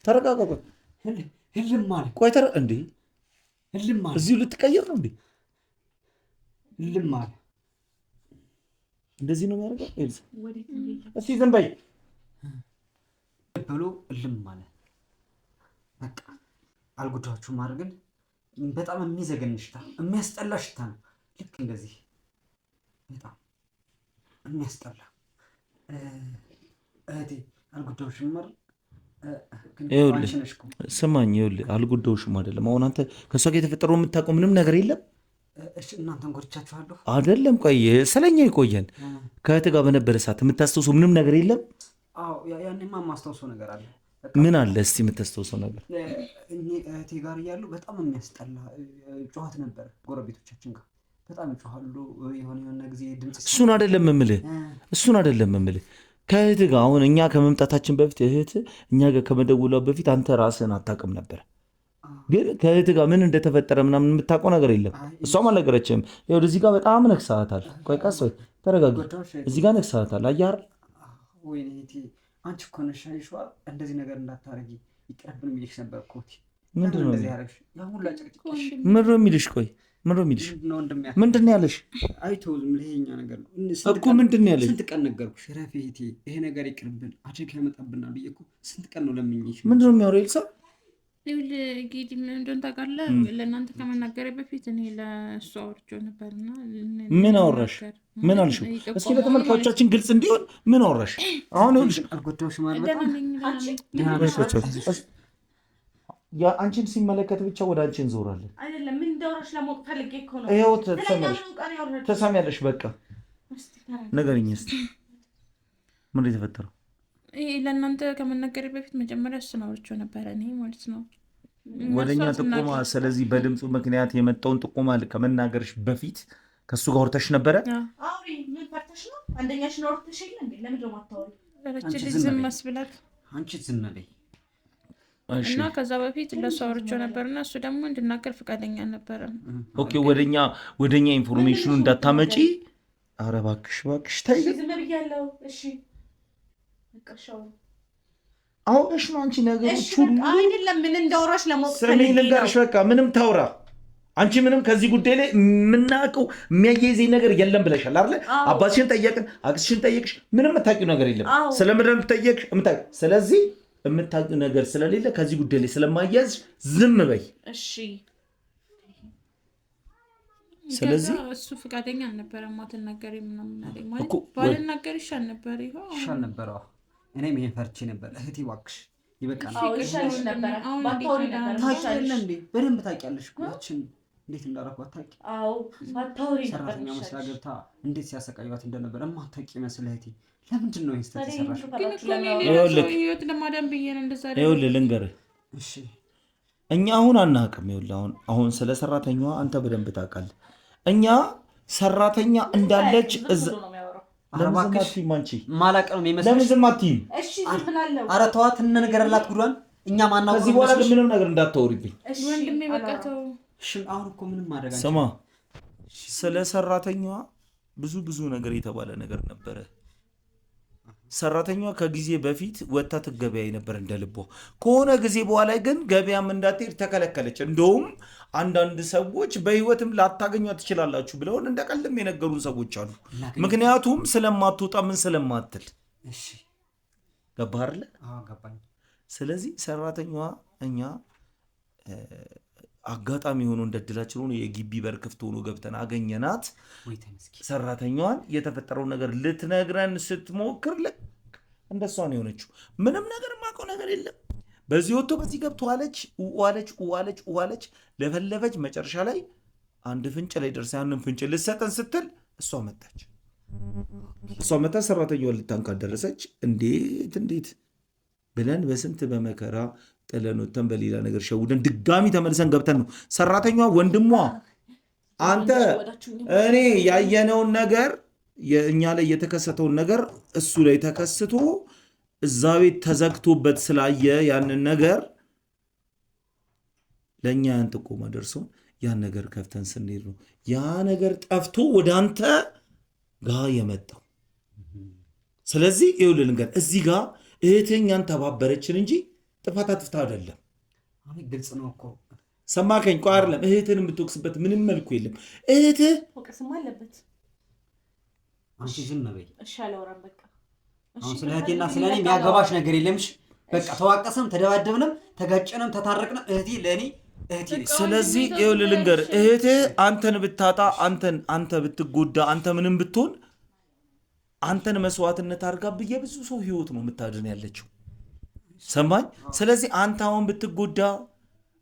ተረጋጋ። ህልም አለ። ቆይ እንዴ ህልም አለ። እዚሁ ልትቀየር ነው እንዴ? ህልም አለ። እንደዚህ ነው የሚያደርገው። ኤልሳ እስቲ ዝም በይ ብሎ ህልም አለ። በቃ አልጎዳችሁም አይደል? ግን በጣም የሚዘገን ሽታ፣ የሚያስጠላ ሽታ ነው። ልክ እንደዚህ በጣም የሚያስጠላ እህቴ አልጎዳችሁም አይደል? ስማኝ፣ ይኸውልህ አልጎዳሁሽም አይደለም። አሁን አንተ ከእሷ ጋር የተፈጠረው የምታውቀው ምንም ነገር የለም። እሺ እናንተን ጎድቻችኋለሁ አይደለም? ቆይ ስለኛ ይቆየን። ከእህትህ ጋር በነበረ ሰዓት የምታስታውሰው ምንም ነገር የለም? አዎ ያኔማ የማስታውሰው ነገር አለ። ምን አለ እስቲ የምታስታውሰው ነገር? እህቴ ጋር እያሉ በጣም የሚያስጠላ ጩኸት ነበር። ጎረቤቶቻችን ጋር በጣም ይጮሃሉ። የሆነ ጊዜ ድምፅ እሱን አይደለም የምልህ ከእህትህ ጋር አሁን እኛ ከመምጣታችን በፊት እህትህ እኛ ጋር ከመደወሏ በፊት አንተ ራስህን አታውቅም ነበር። ግን ከእህትህ ጋር ምን እንደተፈጠረ ምናምን የምታውቀው ነገር የለም። እሷም አልነገረችህም። ይኸውልህ እዚህ ጋር በጣም ነክሰሃታል። ቆይ ቀስ በይ ተረጋጊ። እዚህ ጋር ነክሰሃታል። አየህ አይደል? ወይኔ እህቴ አንቺ እኮ ነሽ አይሽዋ እንደዚህ ነገር እንዳታረጊ ይቅርብን የሚልሽ ነበር እኮ። ምንድን ነው እንደዚህ ያረግሽ? ያ ሁላ ጭቅጭቅሽ ምን ነው የሚልሽ? ቆይ ምን ነው የሚልሽ? ምንድን ነው ያለሽ? አይተውም ለይኛ ነገር ነው እኮ ምንድን ነው ያለሽ? ስንት ቀን ነገርኩሽ ረፊ እህቴ ይሄ ነገር ይቅርብን አደጋ ያመጣብናል ብዬ እኮ ስንት ቀን ነው ለምኝሽ። ምንድን ነው የሚያወራው ኤልሳ? ይኸውልህ ጌዲ ምን እንደሆነ ታውቃለህ? ለእናንተ ከመናገሬ በፊት እኔ ለእሱ አውርቼው ነበርና ምን አወራሽ? ምን አልሽው? እስኪ ለተመልካቾቻችን ግልጽ እንዲሆን ምን አወራሽ? አሁን ይኸውልሽ አልጎዳሁሽም ማለት አንቺን ሲመለከት ብቻ ወደ አንቺ እንዞራለን። አይደለም ምን እንዳወራሽ ለማወቅ ፈልጌ እኮ ነው። ይኸው ተሰሚያለሽ። በቃ ንገሪኝ እስኪ ምንድን ነው የተፈጠረው? ለእናንተ ከመናገሬ በፊት መጀመሪያ እሱን አውርቼው ነበረ እኔ ማለት ነው ወደኛ ጥቆማ። ስለዚህ በድምፁ ምክንያት የመጣውን ጥቆማ ከመናገርሽ በፊት ከእሱ ጋር አውርተሽ ነበረ? አውሪ። ምን ፈርተሽ ነው? አንደኛሽን አውርተሽ የለ እንዴ? ለምንድን ነው የማታወሪው? ዝም መስብላት አንቺ ዝም በይ። እና ከዛ በፊት ለእሱ አውርቼው ነበርና እሱ ደግሞ እንድናገር ፈቃደኛ አልነበረም። ኦኬ ወደኛ ኢንፎርሜሽኑ እንዳታመጪ። ኧረ እባክሽ ተይ። ዝም ብያለሁ። እሺ አውቀሽ ነው አንቺ ነገሮች ሁሉ አይደለም። ምን እንዳወራሽ ለማወቅ ፈልጌ ነው። ልንገርሽ፣ በቃ ምንም ታውራ አንቺ ምንም ከዚህ ጉዳይ ላይ የምናውቀው የሚያያይዘኝ ነገር የለም ብለሻል አይደል? አባትሽን ጠየቅን፣ አክስሽን ጠየቅሽ፣ ምንም የምታውቂው ነገር የለም። ስለምንድን ነው የምትጠየቅሽ? ስለዚህ የምታውቂው ነገር ስለሌለ ከዚህ ጉዳይ ላይ ስለማያዝ ዝም በይ። እሺ። ስለዚህ እሱ ፈቃደኛ አልነበረም። ማትናገሪ ምናምን አለኝ ማለት ባልናገር ይሻል ነበር። ይሻል ነበር። እኔም ይሄን ፈርቼ ነበር። እህቴ እባክሽ ይበቃናል። በደንብ ታውቂያለሽ እኮችን እንዴት እንዳደረኳት ታውቂ። ሰራተኛ መስሪያ ገብታ እንዴት ሲያሰቃዩት እንደነበረ የማታውቂ መስል እህቴ። ለምንድን ነው ይሄን ተሰራሽ? ህይወት ለማዳን ብዬ ነው እንደዛ። ይኸውልህ ልንገርህ፣ እኛ አሁን አናውቅም። ይኸውልህ አሁን ስለ ሰራተኛዋ አንተ በደንብ ታውቃለህ። እኛ ሰራተኛ እንዳለች ማላቅ ነው የሚመስለው። ለምን ዝም አትይም? ኧረ ተዋት እንነገርላት ጉዷን። እኛ ማናውቀው ከዚህ በኋላ ግን ምንም ነገር እንዳታወሪብኝ ወንድሜ። በቃ ተው። አሁን እኮ ምንም ማድረግ አንቺ ስማ፣ ስለ ሰራተኛዋ ብዙ ነገር የተባለ ነገር ነበረ። ሰራተኛዋ ከጊዜ በፊት ወጥታ ትገበያይ ነበር እንደልቦ። ከሆነ ጊዜ በኋላ ግን ገበያም እንዳትሄድ ተከለከለች። እንደውም አንዳንድ ሰዎች በህይወትም ላታገኟ ትችላላችሁ ብለውን እንደ ቀልድም የነገሩን ሰዎች አሉ። ምክንያቱም ስለማትወጣ ምን ስለማትል። ገባህ አይደለ? ገባኝ። ስለዚህ ሰራተኛዋ እኛ አጋጣሚ ሆኖ እንደድላችን ሆኖ የግቢ በር ክፍት ሆኖ ገብተን አገኘናት። ሰራተኛዋን የተፈጠረውን ነገር ልትነግረን ስትሞክር ልክ እንደሷ ነው የሆነችው። ምንም ነገር የማውቀው ነገር የለም። በዚህ ወጥቶ በዚህ ገብቶ አለች ለፈለፈች። መጨረሻ ላይ አንድ ፍንጭ ላይ ደርሳ ያንን ፍንጭ ልሰጠን ስትል እሷ መጣ ሰራተኛዋን ልታንካት ደረሰች። እንዴት ብለን በስንት በመከራ ጥለን ወተን በሌላ ነገር ሸውደን ድጋሚ ተመልሰን ገብተን ነው ሰራተኛዋ ወንድሟ አንተ እኔ ያየነውን ነገር እኛ ላይ የተከሰተውን ነገር እሱ ላይ ተከስቶ እዛ ቤት ተዘግቶበት ስላየ ያንን ነገር ለእኛ ያን ጥቆማ ደርሶን ያን ነገር ከፍተን ስንሄድ ነው ያ ነገር ጠፍቶ ወደ አንተ ጋር የመጣው። ስለዚህ ይኸውልህ ልንገር፣ እዚህ ጋር እህትኛን ተባበረችን እንጂ ጥፋት አጥፍታ አይደለም። ግልጽ ነው እኮ ሰማከኝ እኮ አይደለም። እህትን የምትወቅስበት ምንም መልኩ የለም። እህትህ ወቀስም አለበት። አንቺ ዝም በይ እሺ። አላወራም በቃ። አሁን ስለ እህቴና ስለ እኔ የሚያገባሽ ነገር የለምሽ። በቃ ተዋቀስም፣ ተደባደብንም፣ ተጋጨንም፣ ተታረቅንም እህቴ ለእኔ እህቴ ነች። ስለዚህ ይኸውልህ ልንገር፣ እህትህ አንተን ብታጣ፣ አንተ ብትጎዳ፣ አንተ ምንም ብትሆን አንተን መስዋዕትነት አድርጋ የብዙ ሰው ህይወት ነው የምታድን ያለችው። ሰማኝ። ስለዚህ አንተ አሁን ብትጎዳ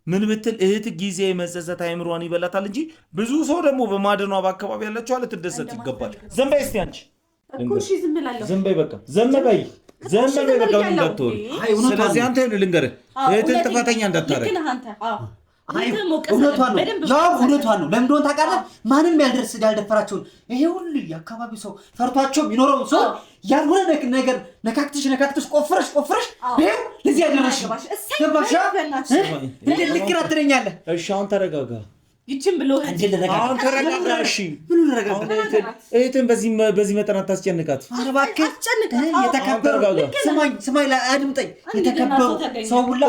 ምን ብትል እህት ጊዜ መጸጸት አይምሯን ይበላታል እንጂ ብዙ ሰው ደግሞ በማደኗ በአካባቢ ያለችው አለ ትደሰት ይገባል። ዝም በይ እስቲ አንቺ ዝም በይ በቃ ዝም በይ በቃ እንዳትሆን። ስለዚህ አንተ ልንገርህ እህትን ጥፋተኛ እንዳታረግ። እውነቷን ነው። ለምን እንደሆነ ታውቃለህ? ማንም ያልደፈራቸውን ይሄ ሁሉ የአካባቢው ሰው ፈርቷቸው የሚኖረው ሰው ያልሆነ ነገር ነካክተሽ ቆፍረሽ ይሄው ለዚህ ያደረሽ ገባሽ? እንዴ ልክራ ትለኛለህ? እሺ አሁን ተረጋጋ። ይችን ብሎ አሁን ተረጋጋ። እሺ እህትን በዚህ መጠን አታስጨንቃት። ኧረ እባክህ የተከበሩ ስማኝ አድምጠኝ። የተከበሩ ሰው ሁላ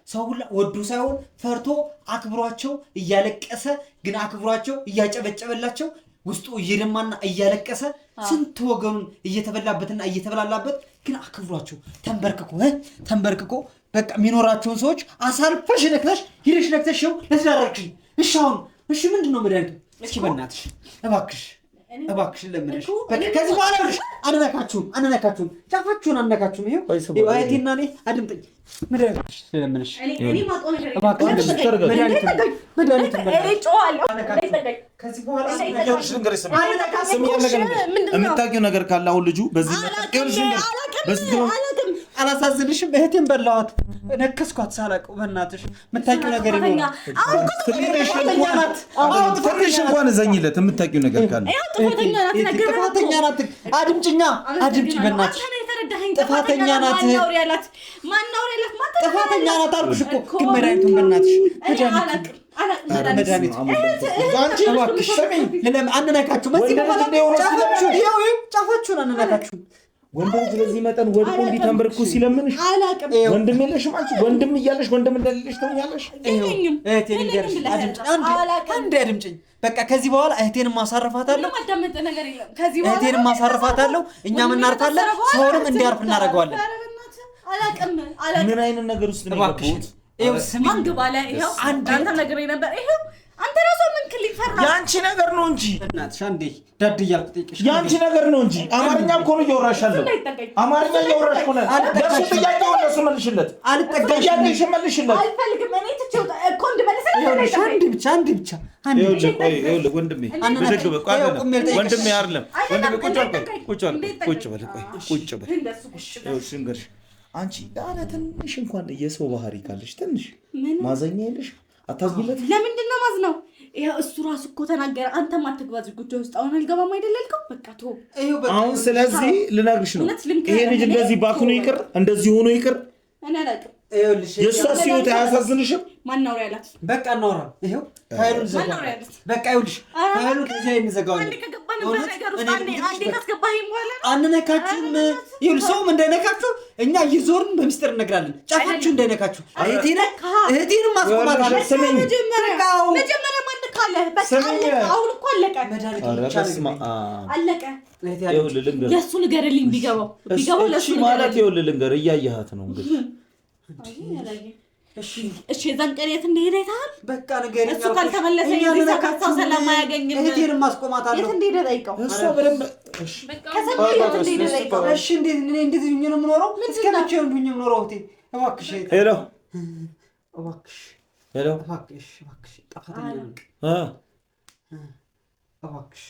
ሰው ሁላ ወዱ ሳይሆን ፈርቶ አክብሯቸው እያለቀሰ ግን አክብሯቸው እያጨበጨበላቸው ውስጡ እየደማና እያለቀሰ ስንት ወገኑን እየተበላበትና እየተበላላበት ግን አክብሯቸው ተንበርክኮ በቃ የሚኖራቸውን ሰዎች አሳልፈሽ ነክተሽ ሂደሽ ነክተሽው ለስላረክሽ። እሺ አሁን ምንድነው መድኃኒቱ? እስኪ በእናትሽ እባክሽ ለምንሽ በቃ ከዚህ በኋላ አንነካችሁም ጫፋችሁን አንነካችሁም። ይሄው እህቴና እኔ አድምጠኝ። መድኃኒትሽ ለምንሽ የምታውቂው ነገር ካለ አሁን ልጁ በዚህ አላሳዝንሽም? እህቴን በላዋት ነከስኳት ሳላውቀው። በእናትሽ የምታውቂው ነገር ትንሽ እንኳን እዘኝለት። የምታውቂው ነገር ካለ ጥፋተኛ ናት። አድምጪኝ በእናትሽ ጥፋተኛ ናት አልኩሽ እኮ። ግን መድኃኒቱን በእናትሽ መድኃኒት አንነካችሁም። ጫፋችሁን አንነካችሁም። ወንድ ልጅ በዚህ መጠን ወድቆ እንዲተንበርኩ ሲለምንሽ ወንድም የለሽም አንቺ? ወንድም እያለሽ ወንድም እንደሌለሽ ትሆኛለሽ። አድምጪኝ በቃ ከዚህ በኋላ እህቴንም ማሳረፋታለሁ፣ እኛም እናርፋለን፣ ሰውንም እንዲያርፍ እናደርገዋለን። ምን አይነት ነገር ውስጥ ነው የገባሁት? አንተ ራሱ ምን ክሊክ ፈራ? ያንቺ ነገር ነው እንጂ እናትሽ አንዴ ዳድ እያልኩ ጠይቅሽ። ያንቺ ነገር ነው እንጂ አማርኛ እኮ ነው እያወራሽ ያለው። አማርኛ እያወራሽ እኮ ነው። ለሱ ጥያቄው ለሱ መልሽለት። ጥያቄሽ መልሽለት። አልፈልግም እኔ ትቼው እኮ እንድመልስልህ አንዴ ብቻ ይኸውልህ ወንድሜ ብድግ በቃ ወንድሜ አይደለም ወንድሜ ቁጭ በል ሽንገርሽ አንቺ ኧረ ትንሽ እንኳን የሰው ባህሪ ካለሽ ትንሽ ማዘኛ የለሽ አታዝጊለት። ለምንድን ነው ማዝነው? ይሄ እሱ ራሱ እኮ ተናገረ። አንተም አትግባዝ ጉዳይ ውስጥ አሁን አልገባም አይደለልከው? በቃ ተው አሁን። ስለዚህ ልነግርሽ ነው ይሄ ልጅ እንደዚህ ባክኖ ይቅር፣ እንደዚህ ሆኖ ይቅር። እኔ አላውቅም። የእሷ ሲወት አያሳዝንሽም? ማናወራ ያላት በቃ እናወራ። ይሄው ፋይሉን ዘጋ። በቃ ይኸውልሽ ፋይሉን ከዚህ እንዘጋዋለን። አንዴ ከገባንበት ነገር ውስጥ አንዴ ካስገባኸኝ በኋላ አንነካችሁም። ይኸውልሽ ሰውም እንዳይነካችሁ እኛ እየዞርን በሚስጥር እነግራለን። ጫፋችሁ እንዳይነካችሁ። እህቴንም ማስቆማታለሁ። መጀመሪያ ማን ካለ በቃ አሁን እኮ አለቀ። አለቀ። ለእሱ ንገርልኝ። ቢገባው ለእሱ ማለት ይኸውልህ ልንገር፣ እያየሃት ነው እንግዲህ እሺ የዛን ቀን የት እንደሄደ አይተሃል? በቃ ንገሪኝ። እሱ ካልተመለሰ ሰው ሰላም አያገኝም። እህቴን ማስቆማታለሁ። የት እንደሄደ ጠይቀው። እሱ በደንብ እሺ እንዴት እንደዚህ ነው የምኖረው? እስከ መቼ ነው የምኖረው? እህቴ እባክሽ፣ ሄሎ እባክሽ፣ ሄሎ እባክሽ፣ ጠፋተኛ እባክሽ፣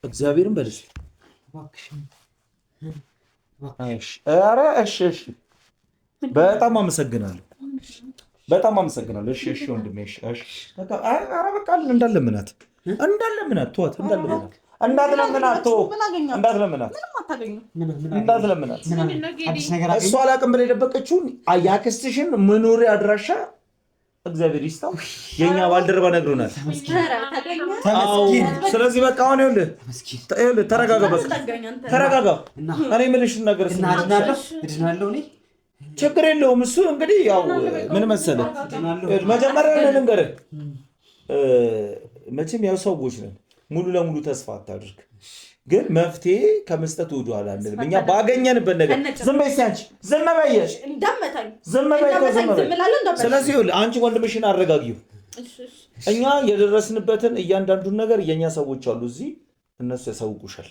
እግዚአብሔርን በልሽ እባክሽ። ኧረ እሺ በጣም አመሰግናለሁ። እሺ ወንድሜ እሺ። ኧረ በቃ እንዳለምናት ተዋት፣ እንዳትለምናት እሷ አላቅም ብላ የደበቀችውን የአክስትሽን መኖሪያ አድራሻ እግዚአብሔር ይስጣው የኛ ባልደረባ ነግሮናል። ስለዚህ በቃ አሁን ይኸውልህ ተረጋጋ፣ በቃ ተረጋጋ። እኔ የምልሽን ነገር እድናለሁ እኔ ችግር የለውም። እሱ እንግዲህ ያው ምን መሰለህ መጀመሪያ ልንገርህ፣ መቼም ያው ሰዎች ነን፣ ሙሉ ለሙሉ ተስፋ አታድርግ። ግን መፍትሄ ከመስጠት ወደኋላ አንልም። እኛ ባገኘንበት ነገር ዝም በይ እስኪ አንቺ ዝም በይ። ስለዚህ አንቺ ወንድምሽን አረጋጊው። እኛ የደረስንበትን እያንዳንዱን ነገር የእኛ ሰዎች አሉ እዚህ፣ እነሱ ያሳውቁሻል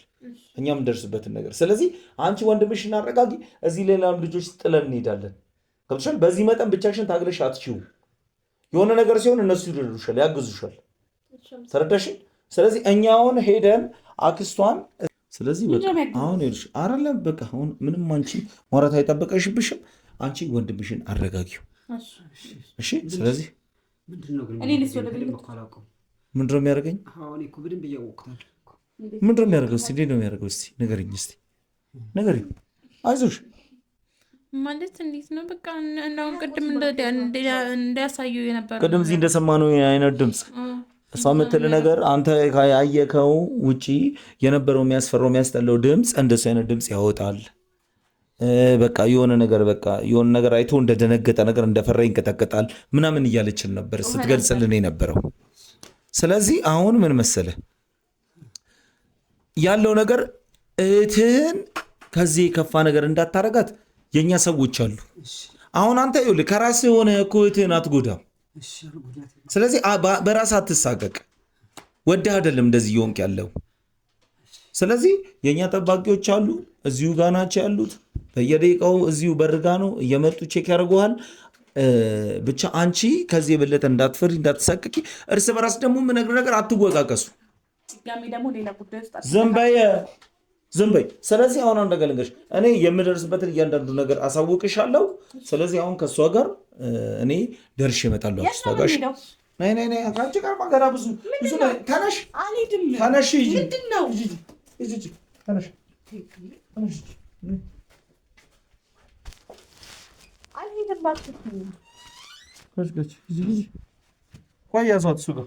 እኛ የምንደርስበትን ነገር። ስለዚህ አንቺ ወንድምሽን አረጋጊ። እዚህ ሌላም ልጆች ጥለን እንሄዳለን። ገብቶሻል? በዚህ መጠን ብቻሽን ታግለሽ አትችይው። የሆነ ነገር ሲሆን እነሱ ይደርሱሻል፣ ያግዙሻል። ተረዳሽኝ? ስለዚህ እኛውን ሄደን አክስቷን ስለዚህ በቃ አሁን ይልሽ አይደለም በቃ አሁን ምንም አንቺ ማውራት አይጠበቀሽብሽም። አንቺ ወንድምሽን አረጋጊው እሺ። ስለዚህ ምንድነው የሚያደርገኝ? ምንድነው የሚያደርገው? እስቲ እንዴት ነው የሚያደርገው? እስቲ ንገሪኝ፣ እስቲ ንገሪኝ። አይዞሽ ማለት እንዴት ነው? በቃ እንደውም ቅድም እንዳያሳዩ የነበረው ቅድም እዚህ እንደሰማነው የአይነት ድምፅ እሷ የምትል ነገር አንተ ያየከው ውጪ የነበረው የሚያስፈራው የሚያስጠላው ድምፅ እንደሱ አይነት ድምፅ ያወጣል። በቃ የሆነ ነገር አይቶ እንደደነገጠ ነገር እንደፈራ ይንቀጠቀጣል ምናምን እያለችን ነበር ስትገልጽልን የነበረው። ስለዚህ አሁን ምን መሰለ ያለው ነገር እህትህን ከዚህ የከፋ ነገር እንዳታረጋት የኛ ሰዎች አሉ። አሁን አንተ ይኸውልህ ከራስህ የሆነ እኮ እህትህን አትጎዳም። ስለዚህ በራስህ አትሳቀቅ። ወደህ አይደለም እንደዚህ እየሆንክ ያለው። ስለዚህ የኛ ጠባቂዎች አሉ፣ እዚሁ ጋር ናቸው ያሉት። በየደቂቃው እዚሁ በርጋ ነው እየመጡ ቼክ ያደርጉሃል። ብቻ አንቺ ከዚህ የበለጠ እንዳትፈሪ፣ እንዳትሳቀቂ። እርስ በራስ ደግሞ የምነግርህ ነገር አትወቃቀሱ። ዝም በይ። ስለዚህ አሁን አንድ ነገር ልንገርሽ፣ እኔ የምደርስበትን እያንዳንዱ ነገር አሳውቅሻለሁ። ስለዚህ አሁን ከእሷ ጋር እኔ ደርሼ እመጣለሁ። እሷ ጋር ነይ ከአንቺ ጋር ገና ብዙ ተነሽ፣ ቆይ ያዟት እሱ ጋር